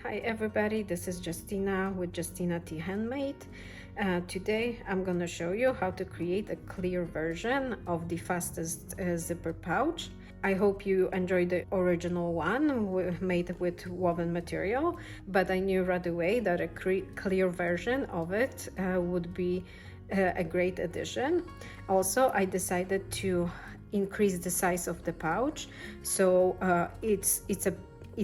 Hi everybody, this is Justina with JustynaThandMade. Today I'm going to show you how to create a clear version of the fastest zipper pouch. I hope you enjoyed the original one made with woven material, but I knew right away that a clear version of it would be a great addition. Also, I decided to increase the size of the pouch, so it's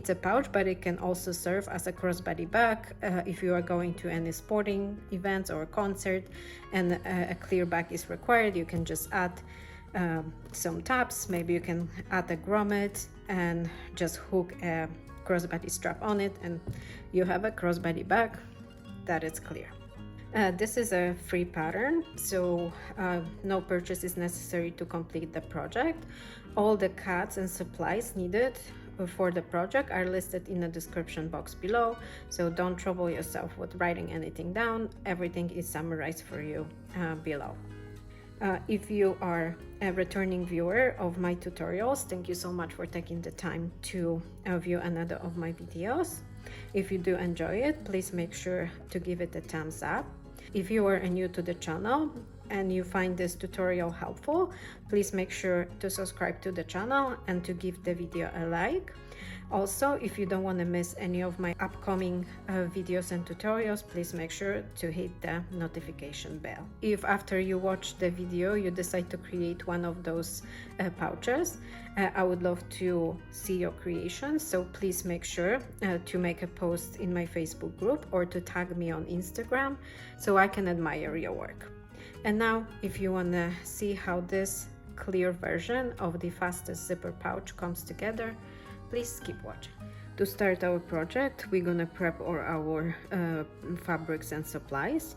a pouch, but it can also serve as a crossbody bag if you are going to any sporting events or a concert and a clear bag is required. You can just add some tabs, maybe you can add a grommet and just hook a crossbody strap on it, and you have a crossbody bag that is clear. This is a free pattern, so no purchase is necessary to complete the project. All the cuts and supplies needed for the project are listed in the description box below, so don't trouble yourself with writing anything down. Everything is summarized for you below. If you are a returning viewer of my tutorials, thank you so much for taking the time to view another of my videos. If you do enjoy it, please make sure to give it a thumbs up. If you are new to the channel and you find this tutorial helpful, please make sure to subscribe to the channel and to give the video a like. Also, if you don't want to miss any of my upcoming videos and tutorials, please make sure to hit the notification bell. If after you watch the video you decide to create one of those pouches, I would love to see your creations, so please make sure to make a post in my Facebook group or to tag me on Instagram so I can admire your work. And now, if you want to see how this clear version of the fastest zipper pouch comes together, please keep watching. To start our project, we're gonna prep our fabrics and supplies.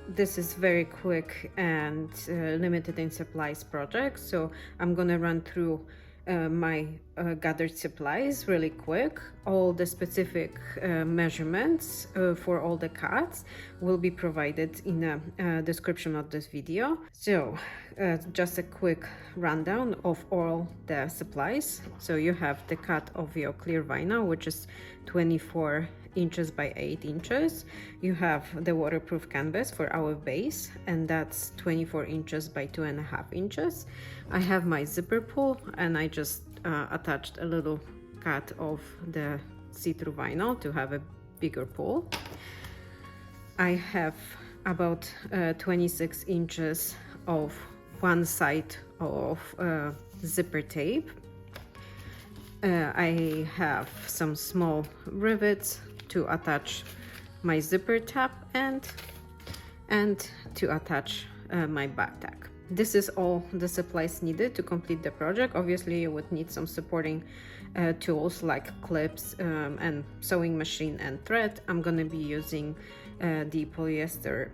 This is very quick and limited in supplies project, so I'm gonna run through my gathered supplies really quick. All the specific measurements for all the cuts will be provided in the description of this video. So just a quick rundown of all the supplies. So you have the cut of your clear vinyl, which is 24 inches by 8 inches. You have the waterproof canvas for our base, and that's 24 inches by 2.5 inches. I have my zipper pull, and I just attached a little cut of the see-through vinyl to have a bigger pull. I have about 26 inches of one side of zipper tape. I have some small rivets to attach my zipper tab and to attach my back tag. This is all the supplies needed to complete the project. Obviously you would need some supporting tools like clips and sewing machine and thread. I'm gonna be using the polyester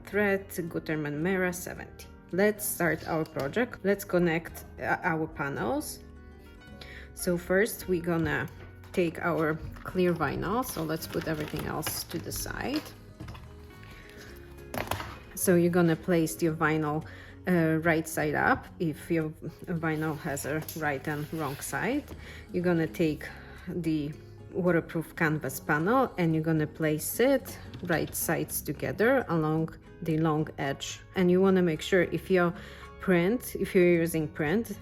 thread Gutermann Mera 70. Let's start our project. Let's connect our panels. So first we're gonna take our clear vinyl, so let's put everything else to the side. So you're gonna place your vinyl right side up. If your vinyl has a right and wrong side, you're gonna take the waterproof canvas panel and you're gonna place it right sides together along the long edge. And you want to make sure if you're using print,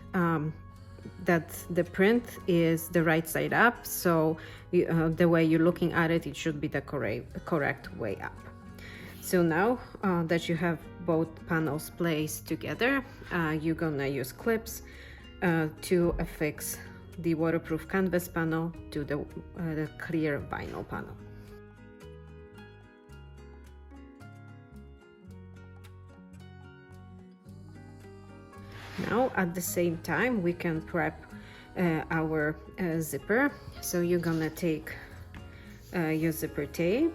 that the print is the right side up, so the way you're looking at it, it should be the correct way up. So now that you have both panels placed together, you're gonna use clips to affix the waterproof canvas panel to the clear vinyl panel. Now at the same time we can prep our zipper. So you're gonna take your zipper tape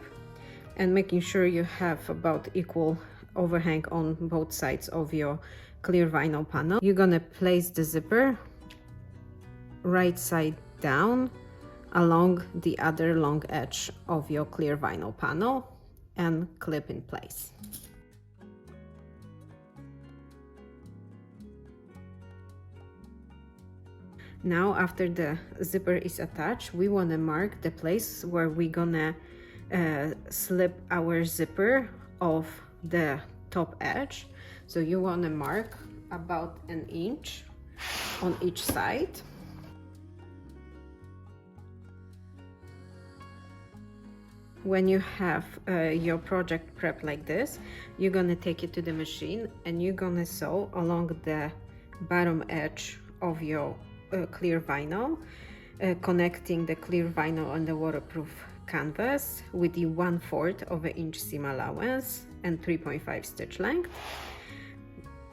and making sure you have about equal overhang on both sides of your clear vinyl panel. You're gonna place the zipper right side down along the other long edge of your clear vinyl panel and clip in place. Now after the zipper is attached, we want to mark the place where we're gonna slip our zipper off the top edge. So you want to mark about an inch on each side. When you have your project prep like this, you're gonna take it to the machine and you're gonna sew along the bottom edge of your clear vinyl, connecting the clear vinyl on the waterproof canvas with the 1/4 of an inch seam allowance and 3.5 stitch length.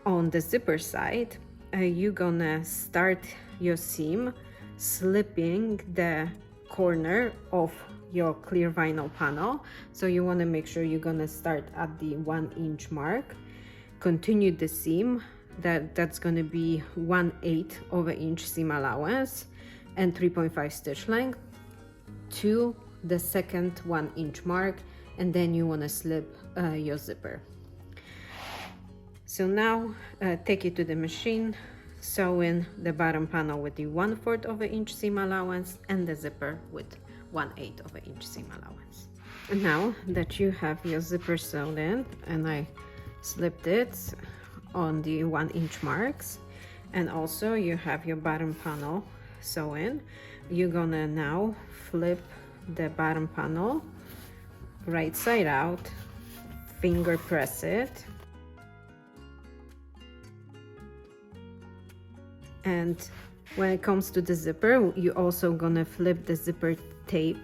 On the zipper side, you're gonna start your seam slipping the corner of your clear vinyl panel. So you want to make sure you're gonna start at the 1 inch mark, continue the seam, that's gonna be 1/8 of an inch seam allowance and 3.5 stitch length to the second 1 inch mark, and then you want to slip your zipper. So now take it to the machine, sew in the bottom panel with the 1/4 of an inch seam allowance and the zipper with 1/8 of an inch seam allowance. And now that you have your zipper sewn in, and I slipped it on the 1 inch marks, and also you have your bottom panel sewn in, you're gonna now flip the bottom panel right side out, finger press it, and when it comes to the zipper, you're also gonna flip the zipper tape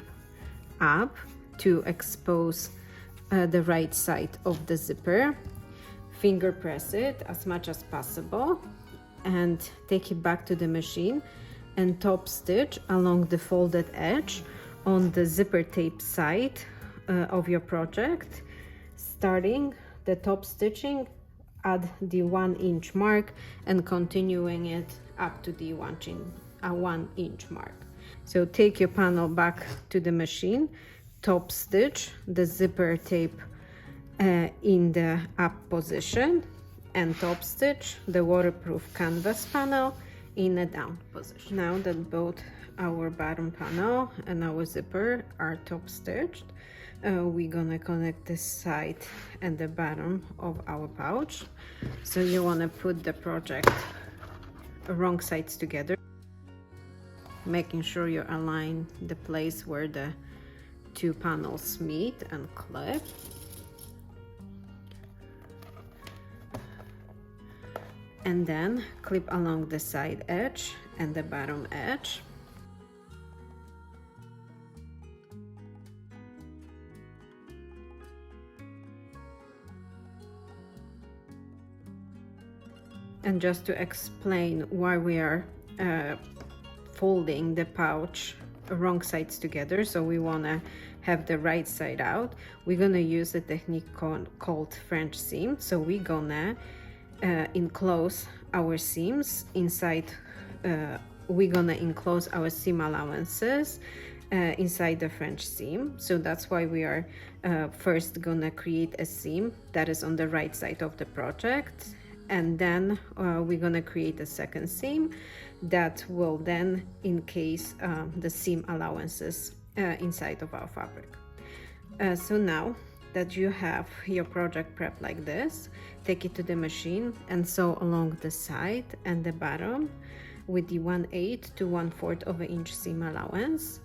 up to expose the right side of the zipper. Finger press it as much as possible and take it back to the machine and top stitch along the folded edge on the zipper tape side of your project, starting the top stitching at the 1 inch mark and continuing it up to the 1 inch mark. So take your panel back to the machine, top stitch the zipper tape in the up position, and top stitch the waterproof canvas panel in a down position. Now that both our bottom panel and our zipper are top stitched, we're gonna connect the side and the bottom of our pouch. So you want to put the project wrong sides together, making sure you align the place where the two panels meet and clip. And then clip along the side edge and the bottom edge. And just to explain why we are folding the pouch wrong sides together, so we want to have the right side out, we're gonna use a technique called French seam. So we're gonna enclose our seams inside, we're gonna enclose our seam allowances inside the French seam. So that's why we are first gonna create a seam that is on the right side of the project, and then we're gonna create a second seam that will then encase the seam allowances inside of our fabric. So now that you have your project prep like this, take it to the machine and sew along the side and the bottom with the 1/8 to 1/4 of an inch seam allowance.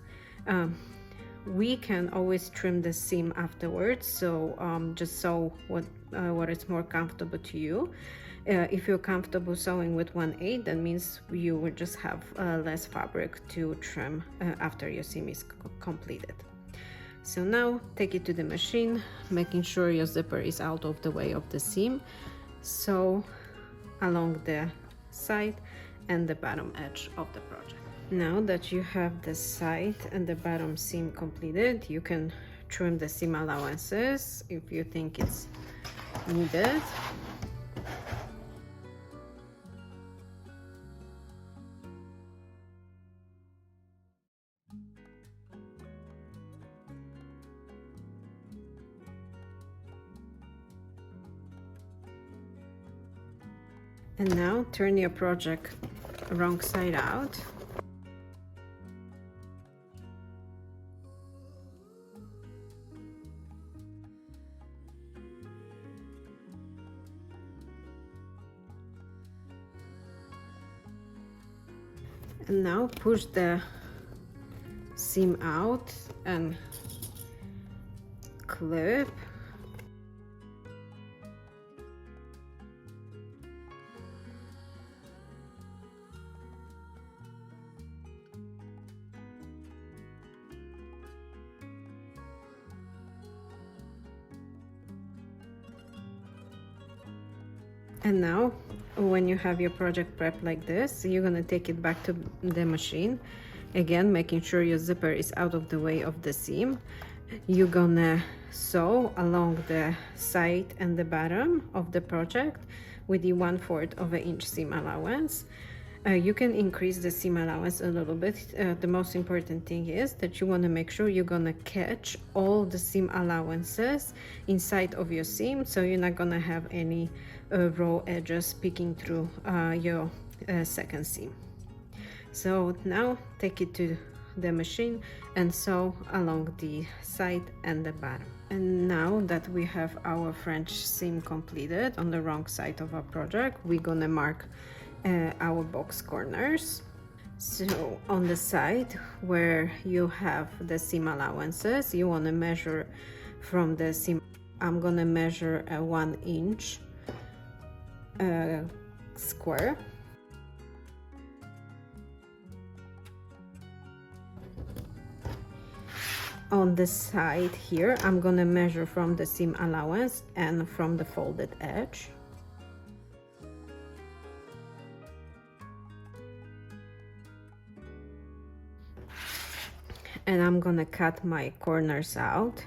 We can always trim the seam afterwards, so just sew what is more comfortable to you. If you're comfortable sewing with 1/8, that means you will just have less fabric to trim after your seam is completed. So now take it to the machine, making sure your zipper is out of the way of the seam. Sew along the side and the bottom edge of the project. Now that you have the side and the bottom seam completed, you can trim the seam allowances if you think it's needed. And now turn your project wrong side out And now push the seam out and clip. And now when you have your project prepped like this, you're gonna take it back to the machine, again making sure your zipper is out of the way of the seam. You're gonna sew along the side and the bottom of the project with the 1/4 of an inch seam allowance. You can increase the seam allowance a little bit. The most important thing is that you want to make sure you're gonna catch all the seam allowances inside of your seam, so you're not gonna have any raw edges peeking through your second seam. So now take it to the machine and sew along the side and the bottom. And now that we have our French seam completed on the wrong side of our project, we're gonna mark our box corners. So on the side where you have the seam allowances, you want to measure from the seam. I'm gonna measure a 1 inch square. On the side here, I'm gonna measure from the seam allowance and from the folded edge. And I'm gonna cut my corners out.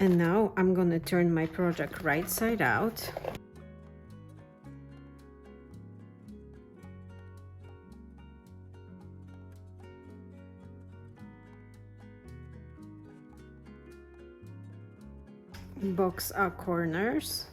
And now I'm gonna turn my project right side out. Box our corners.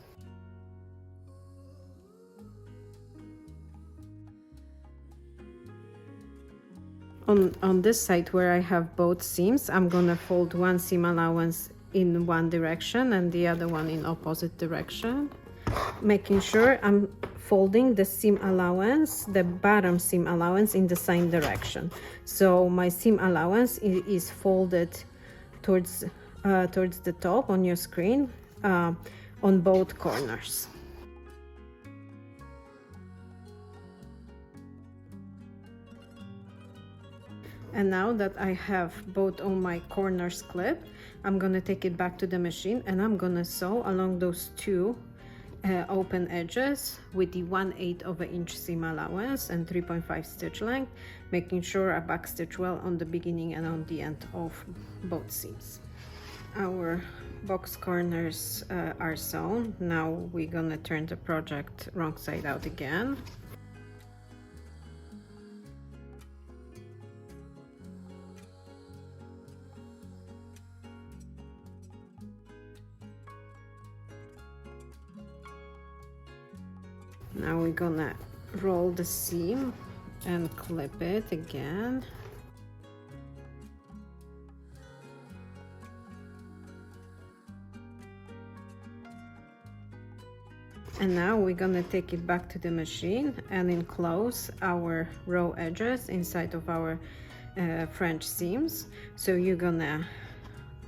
On this side where I have both seams, I'm gonna fold one seam allowance in one direction and the other one in opposite direction, making sure I'm folding the seam allowance, the bottom seam allowance, in the same direction. So my seam allowance is folded towards the top on your screen on both corners. And now that I have both of my corners clipped, I'm gonna take it back to the machine and I'm gonna sew along those two open edges with the 1/8 of an inch seam allowance and 3.5 stitch length, making sure I backstitch well on the beginning and on the end of both seams. Our box corners are sewn. Now we're gonna turn the project wrong side out again. Now we're gonna roll the seam and clip it again. And now we're gonna take it back to the machine and enclose our raw edges inside of our French seams. So you're gonna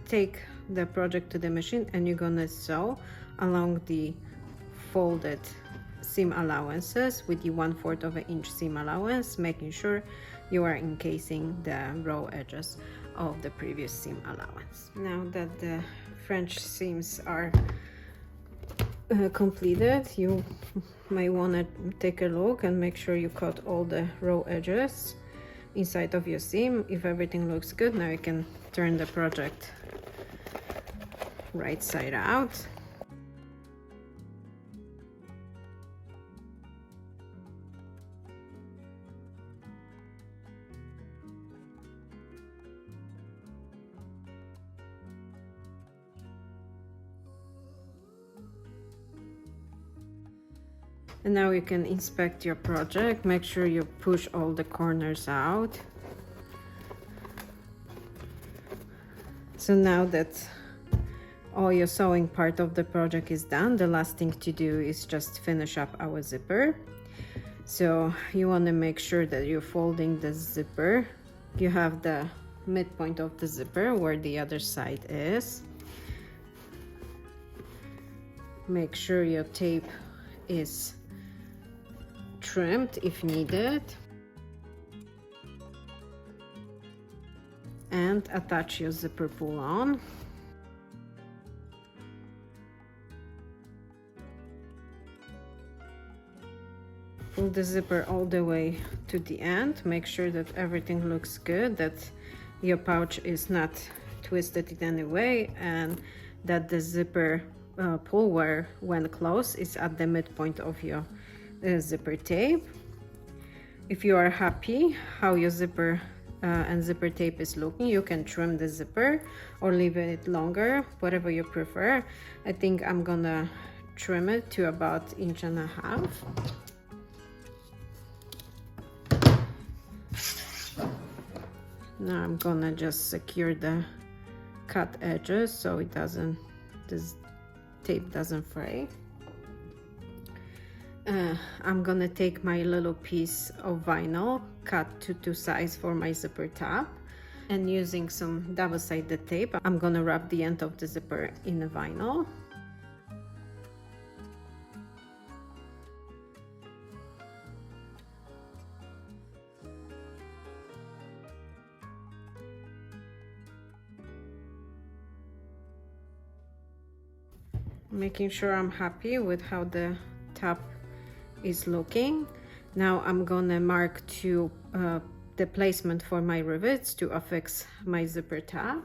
take the project to the machine and you're gonna sew along the folded seam allowances with the 1/4 of an inch seam allowance, making sure you are encasing the raw edges of the previous seam allowance. Now that the French seams are completed, you may want to take a look and make sure you cut all the raw edges inside of your seam. If everything looks good, now you can turn the project right side out. And now you can inspect your project. Make sure you push all the corners out. So now that all your sewing part of the project is done. The last thing to do is just finish up our zipper. So you want to make sure that you're folding the zipper. You have the midpoint of the zipper where the other side is. Make sure your tape is trimmed if needed. And attach your zipper pull on. Pull the zipper all the way to the end. Make sure that everything looks good, that your pouch is not twisted in any way, and that the zipper pull when closed is at the midpoint of your zipper tape. If you are happy how your zipper and zipper tape is looking, you can trim the zipper or leave it longer, whatever you prefer. I think I'm gonna trim it to about 1.5 inches. Now I'm gonna just secure the cut edges so it doesn't, this tape doesn't fray. I'm gonna take my little piece of vinyl cut to size for my zipper top, and using some double-sided tape, I'm gonna wrap the end of the zipper in the vinyl. Making sure I'm happy with how the top is looking. Now I'm gonna mark the placement for my rivets to affix my zipper top.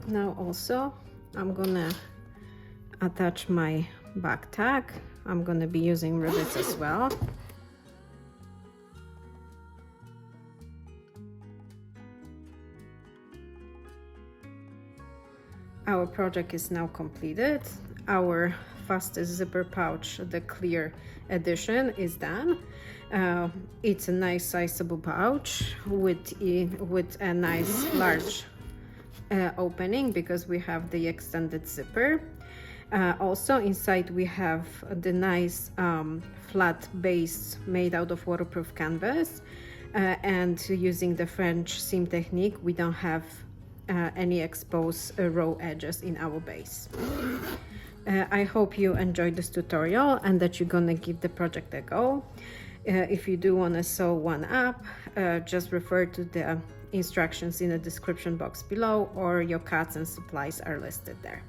Now also I'm gonna attach my back tag. I'm gonna be using rivets as well. Our project is now completed. Our fastest zipper pouch, the clear edition, is done. It's a nice sizable pouch with a nice large opening because we have the extended zipper. Also inside we have the nice flat base made out of waterproof canvas, and using the French seam technique, we don't have any exposed raw edges in our base. I hope you enjoyed this tutorial and that you're gonna give the project a go. If you do want to sew one up, just refer to the instructions in the description box below, or your cuts and supplies are listed there.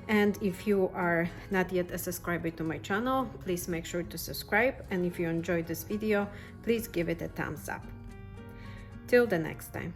And if you are not yet a subscriber to my channel, please make sure to subscribe, and if you enjoyed this video, please give it a thumbs up. Till the next time.